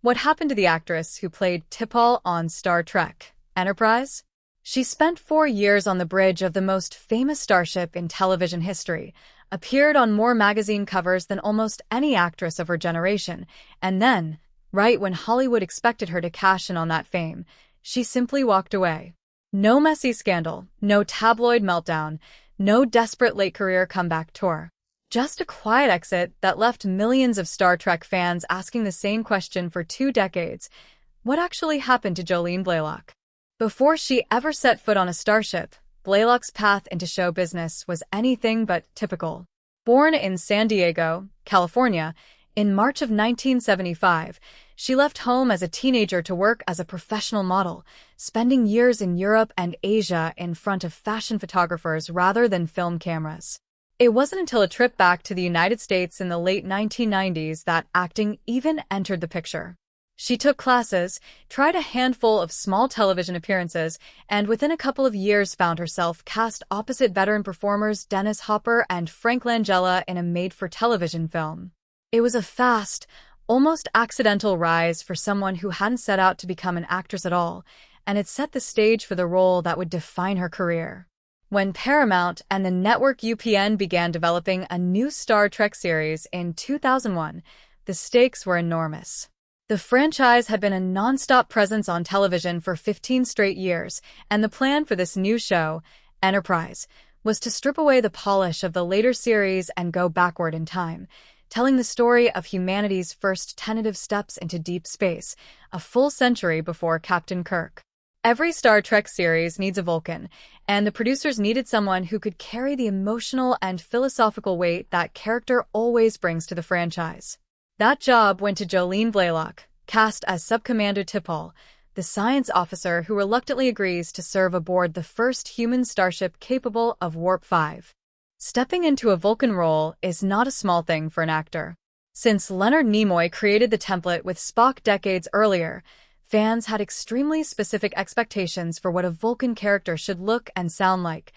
What happened to the actress who played T'Pol on Star Trek Enterprise? She spent 4 years on the bridge of the most famous starship in television history, appeared on more magazine covers than almost any actress of her generation, and then, right when Hollywood expected her to cash in on that fame, she simply walked away. No messy scandal, no tabloid meltdown, no desperate late career comeback tour. Just a quiet exit that left millions of Star Trek fans asking the same question for 2 decades. What actually happened to Jolene Blalock? Before she ever set foot on a starship, Blalock's path into show business was anything but typical. Born in San Diego, California, in March of 1975, she left home as a teenager to work as a professional model, spending years in Europe and Asia in front of fashion photographers rather than film cameras. It wasn't until a trip back to the United States in the late 1990s that acting even entered the picture. She took classes, tried a handful of small television appearances, and within a couple of years found herself cast opposite veteran performers Dennis Hopper and Frank Langella in a made-for-television film. It was a fast, almost accidental rise for someone who hadn't set out to become an actress at all, and it set the stage for the role that would define her career. When Paramount and the network UPN began developing a new Star Trek series in 2001, the stakes were enormous. The franchise had been a non-stop presence on television for 15 straight years, and the plan for this new show, Enterprise, was to strip away the polish of the later series and go backward in time, telling the story of humanity's first tentative steps into deep space, a full century before Captain Kirk. Every Star Trek series needs a Vulcan, and the producers needed someone who could carry the emotional and philosophical weight that character always brings to the franchise. That job went to Jolene Blalock, cast as Subcommander T'Pol, the science officer who reluctantly agrees to serve aboard the first human starship capable of Warp 5. Stepping into a Vulcan role is not a small thing for an actor. Since Leonard Nimoy created the template with Spock decades earlier, fans had extremely specific expectations for what a Vulcan character should look and sound like.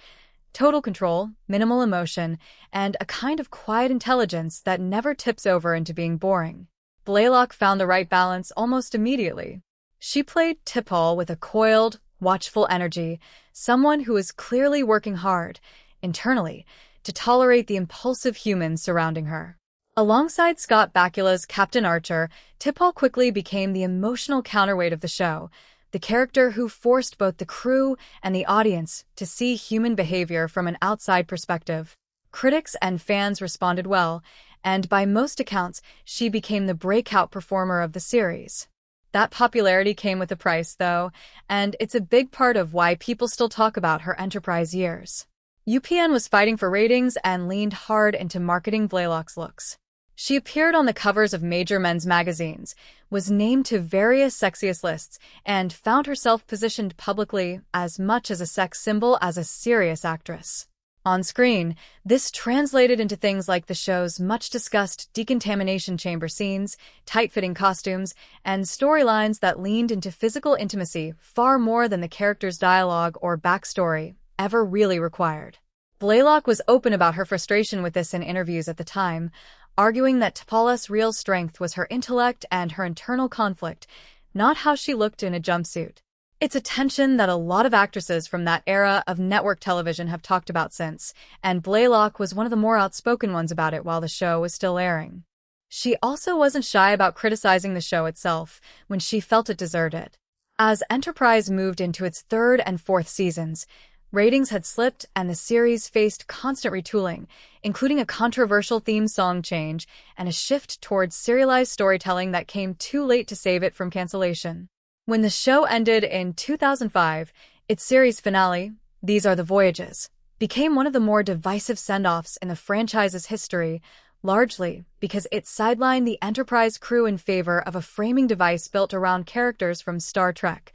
Total control, minimal emotion, and a kind of quiet intelligence that never tips over into being boring. Blalock found the right balance almost immediately. She played T'Pol with a coiled, watchful energy, someone who is clearly working hard, internally, to tolerate the impulsive humans surrounding her. Alongside Scott Bakula's Captain Archer, T'Pol quickly became the emotional counterweight of the show, the character who forced both the crew and the audience to see human behavior from an outside perspective. Critics and fans responded well, and by most accounts, she became the breakout performer of the series. That popularity came with a price, though, and it's a big part of why people still talk about her Enterprise years. UPN was fighting for ratings and leaned hard into marketing Blalock's looks. She appeared on the covers of major men's magazines, was named to various sexiest lists, and found herself positioned publicly as much as a sex symbol as a serious actress. On screen, this translated into things like the show's much-discussed decontamination chamber scenes, tight-fitting costumes, and storylines that leaned into physical intimacy far more than the character's dialogue or backstory ever really required. Blalock was open about her frustration with this in interviews at the time, arguing that T'Pol's real strength was her intellect and her internal conflict, not how she looked in a jumpsuit. It's a tension that a lot of actresses from that era of network television have talked about since, and Blalock was one of the more outspoken ones about it while the show was still airing. She also wasn't shy about criticizing the show itself when she felt it deserved it. As Enterprise moved into its third and fourth seasons, ratings had slipped and the series faced constant retooling, including a controversial theme song change and a shift towards serialized storytelling that came too late to save it from cancellation. When the show ended in 2005, its series finale, These Are the Voyages, became one of the more divisive send-offs in the franchise's history, largely because it sidelined the Enterprise crew in favor of a framing device built around characters from Star Trek: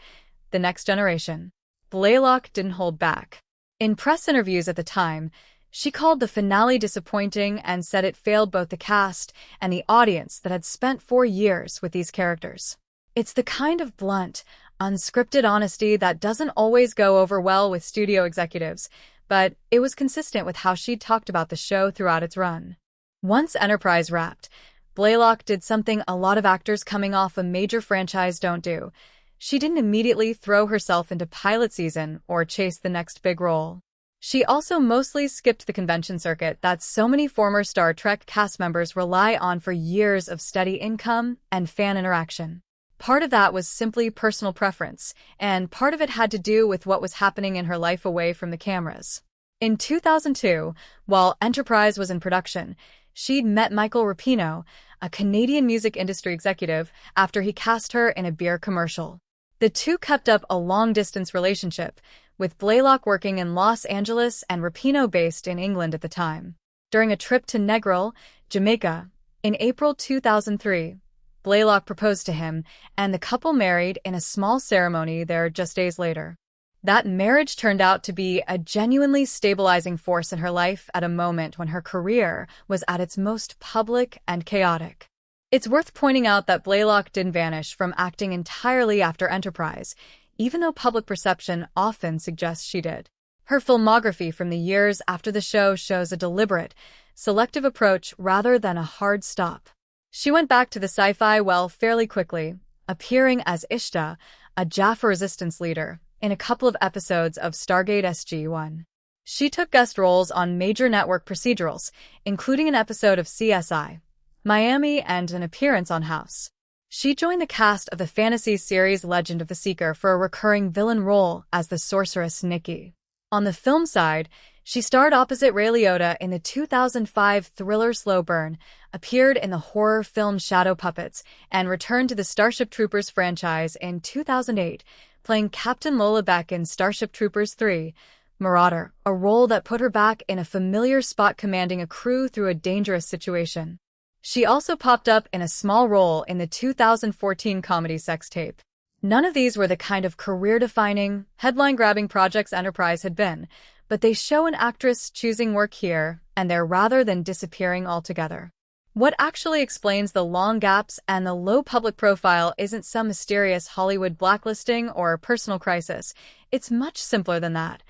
The Next Generation. Blalock didn't hold back. In press interviews at the time, she called the finale disappointing and said it failed both the cast and the audience that had spent 4 years with these characters. It's the kind of blunt, unscripted honesty that doesn't always go over well with studio executives, but it was consistent with how she'd talked about the show throughout its run. Once Enterprise wrapped, Blalock did something a lot of actors coming off a major franchise don't do. She didn't immediately throw herself into pilot season or chase the next big role. She also mostly skipped the convention circuit that so many former Star Trek cast members rely on for years of steady income and fan interaction. Part of that was simply personal preference, and part of it had to do with what was happening in her life away from the cameras. In 2002, while Enterprise was in production, she'd met Michael Rapino, a Canadian music industry executive, after he cast her in a beer commercial. The two kept up a long-distance relationship, with Blalock working in Los Angeles and Rapino based in England at the time. During a trip to Negril, Jamaica, in April 2003, Blalock proposed to him, and the couple married in a small ceremony there just days later. That marriage turned out to be a genuinely stabilizing force in her life at a moment when her career was at its most public and chaotic. It's worth pointing out that Blalock didn't vanish from acting entirely after Enterprise, even though public perception often suggests she did. Her filmography from the years after the show shows a deliberate, selective approach rather than a hard stop. She went back to the sci-fi well fairly quickly, appearing as Ishta, a Jaffa resistance leader, in a couple of episodes of Stargate SG-1. She took guest roles on major network procedurals, including an episode of CSI Miami and an appearance on House. She joined the cast of the fantasy series Legend of the Seeker for a recurring villain role as the sorceress Nikki. On the film side, she starred opposite Ray Liotta in the 2005 thriller Slow Burn, appeared in the horror film Shadow Puppets, and returned to the Starship Troopers franchise in 2008, playing Captain Lola Beck in Starship Troopers 3, Marauder, a role that put her back in a familiar spot commanding a crew through a dangerous situation. She also popped up in a small role in the 2014 comedy Sex Tape. None of these were the kind of career-defining, headline-grabbing projects Enterprise had been, but they show an actress choosing work here and there rather than disappearing altogether. What actually explains the long gaps and the low public profile isn't some mysterious Hollywood blacklisting or personal crisis. It's much simpler than that.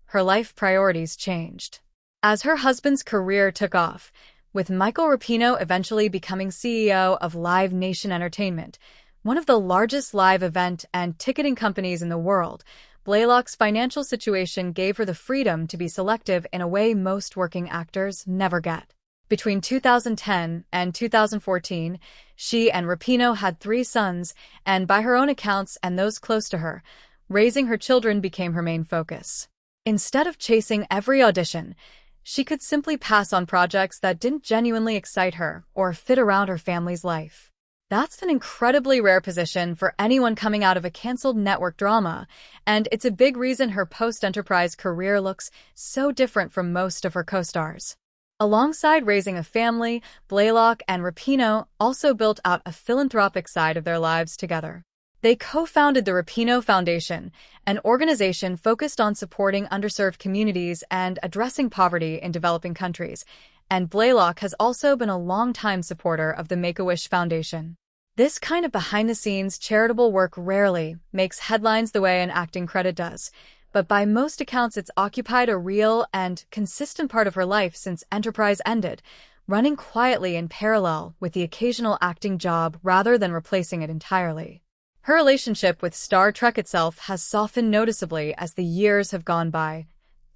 Her life priorities changed. As her husband's career took off, with Michael Rapino eventually becoming CEO of Live Nation Entertainment, one of the largest live event and ticketing companies in the world, Blalock's financial situation gave her the freedom to be selective in a way most working actors never get. Between 2010 and 2014, she and Rapino had 3 sons, and by her own accounts and those close to her, raising her children became her main focus. Instead of chasing every audition, she could simply pass on projects that didn't genuinely excite her or fit around her family's life. That's an incredibly rare position for anyone coming out of a canceled network drama, and it's a big reason her post-Enterprise career looks so different from most of her co-stars. Alongside raising a family, Blalock and Rapino also built out a philanthropic side of their lives together. They co-founded the Rapino Foundation, an organization focused on supporting underserved communities and addressing poverty in developing countries, and Blalock has also been a longtime supporter of the Make-A-Wish Foundation. This kind of behind-the-scenes charitable work rarely makes headlines the way an acting credit does, but by most accounts it's occupied a real and consistent part of her life since Enterprise ended, running quietly in parallel with the occasional acting job rather than replacing it entirely. Her relationship with Star Trek itself has softened noticeably as the years have gone by,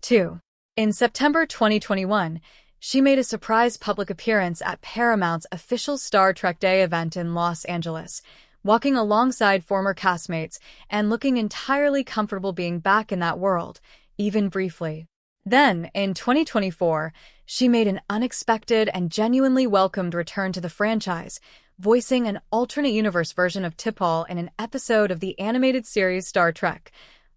too. In September 2021, she made a surprise public appearance at Paramount's official Star Trek Day event in Los Angeles, walking alongside former castmates and looking entirely comfortable being back in that world, even briefly. Then, in 2024, she made an unexpected and genuinely welcomed return to the franchise, voicing an alternate universe version of T'Pol in an episode of the animated series Star Trek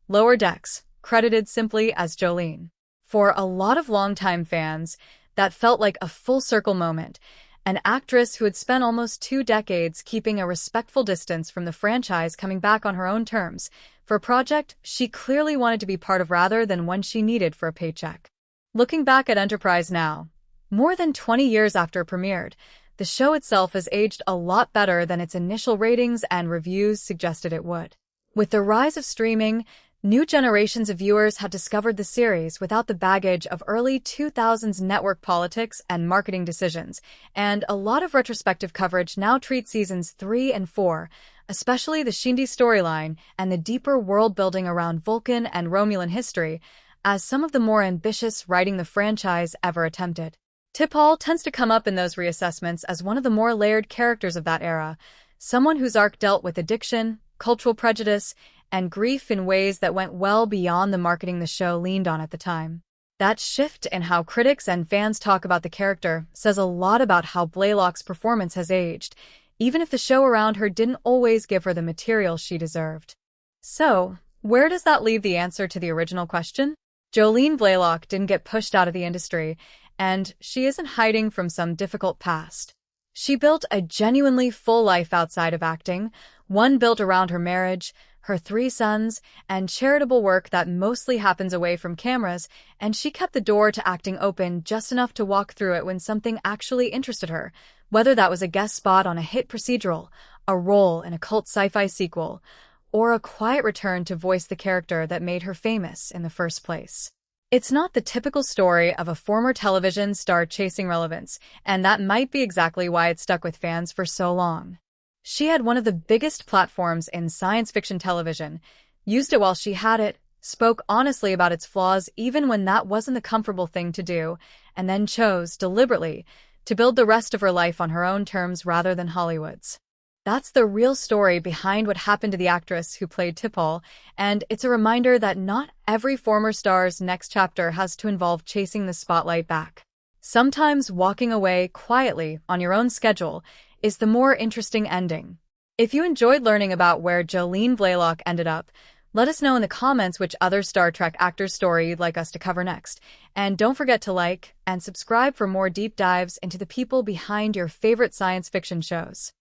Lower Decks, credited simply as Jolene. For a lot of longtime fans, that felt like a full-circle moment, an actress who had spent almost 2 decades keeping a respectful distance from the franchise coming back on her own terms, for a project she clearly wanted to be part of rather than one she needed for a paycheck. Looking back at Enterprise now, more than 20 years after it premiered, the show itself has aged a lot better than its initial ratings and reviews suggested it would. With the rise of streaming, New generations of viewers had discovered the series without the baggage of early 2000s network politics and marketing decisions, and a lot of retrospective coverage now treats seasons 3 and 4, especially the Shindy storyline and the deeper world-building around Vulcan and Romulan history, as some of the more ambitious writing the franchise ever attempted. T'Pol tends to come up in those reassessments as one of the more layered characters of that era, someone whose arc dealt with addiction, cultural prejudice, and grief in ways that went well beyond the marketing the show leaned on at the time. That shift in how critics and fans talk about the character says a lot about how Blalock's performance has aged, even if the show around her didn't always give her the material she deserved. So, where does that leave the answer to the original question? Jolene Blalock didn't get pushed out of the industry, and she isn't hiding from some difficult past. She built a genuinely full life outside of acting, one built around her marriage, her 3 sons, and charitable work that mostly happens away from cameras, and she kept the door to acting open just enough to walk through it when something actually interested her, whether that was a guest spot on a hit procedural, a role in a cult sci-fi sequel, or a quiet return to voice the character that made her famous in the first place. It's not the typical story of a former television star chasing relevance, and that might be exactly why it stuck with fans for so long. She had one of the biggest platforms in science fiction television, used it while she had it, spoke honestly about its flaws even when that wasn't the comfortable thing to do, and then chose, deliberately, to build the rest of her life on her own terms rather than Hollywood's. That's the real story behind what happened to the actress who played T'Pol, and it's a reminder that not every former star's next chapter has to involve chasing the spotlight back. Sometimes walking away quietly on your own schedule is the more interesting ending. If you enjoyed learning about where Jolene Blalock ended up, let us know in the comments which other Star Trek actor's story you'd like us to cover next. And don't forget to like and subscribe for more deep dives into the people behind your favorite science fiction shows.